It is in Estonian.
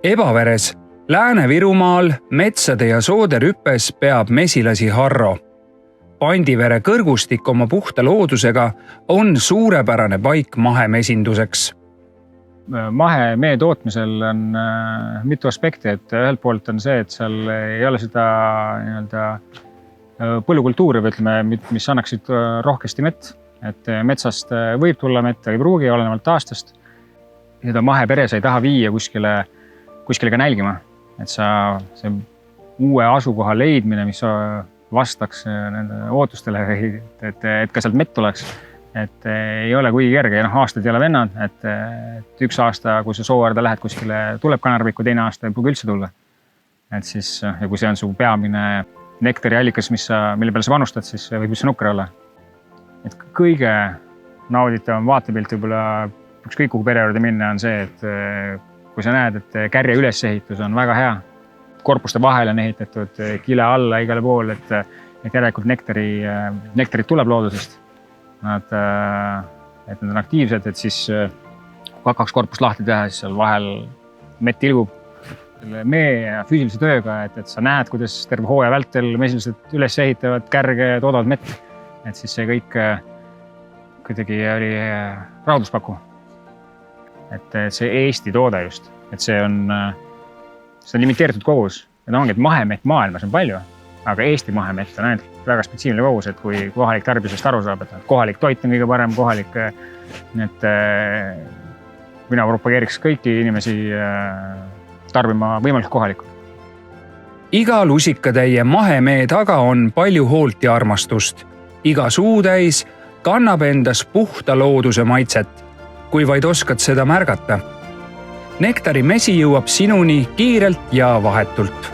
Ebaveres, Lääne-Virumaal metsade ja soode rüppes peab mesilasi Harro. Pandivere kõrgustik oma puhta loodusega on suurepärane paik mahemesinduseks. Mahemee tootmisel on mitu aspekti, et ühelt poolt on see, et seal ei ole seda põllukultuuri või ütleme, mis annaksid rohkesti mett. Et metsast võib tulla mett, ei pruugi olenevalt aastast. Seda mahepere sa ei taha viia kuskile ka nälgima. Et see uue asukoha leidmine, mis vastaks nende ootustele, et ka sealt mett tuleks. Et ei ole kuigi kerge ja aastaid ei ole vennad, et üks aasta, kui sa soovarda lähed kuskile, tuleb kanarvikku, teine aasta ei pruugi üldse tulla. Et siis, ja kui see on su peamine nektari allikas, mille peale sa panustad, siis võib üldse nukker olla. Et kõige nauditavam vaatepilt võib-olla ükskõik kuhu pere juurde minna on see, et kui sa näed, et kärje ülesehitus on väga hea, korpuste vahel on ehitatud kile alla igale pool, et järelikult nektarid tuleb loodusest. Et nad on aktiivsed, et siis kui 2 korpust lahti teha, siis seal vahel mett ilgub. Mee füüsilise tööga, et sa näed, kuidas terve hooaja vältel mesilased üles ehitavad, kärge, toodavad mett. Et siis see kõik kuidagi oli rahulduspaku. Et see Eesti toode just, et see on limiteeritud kogus. Et ongi, et mahemett maailmas on palju, aga Eesti mahemett on ainult väga spetsiifiline kogus, et kui kohalik tarbisest aru saab, et kohalik toit on kõige parem, kohalik, et mina propageeriks kõiki inimesi tarbima võimalik kohalikku. Iga lusikatäie mahemee taga on palju hoolt ja armastust. Iga suutäis kannab endas puhta looduse maitset, kui vaid oskad seda märgata. Nektari mesi jõuab sinuni kiirelt ja vahetult.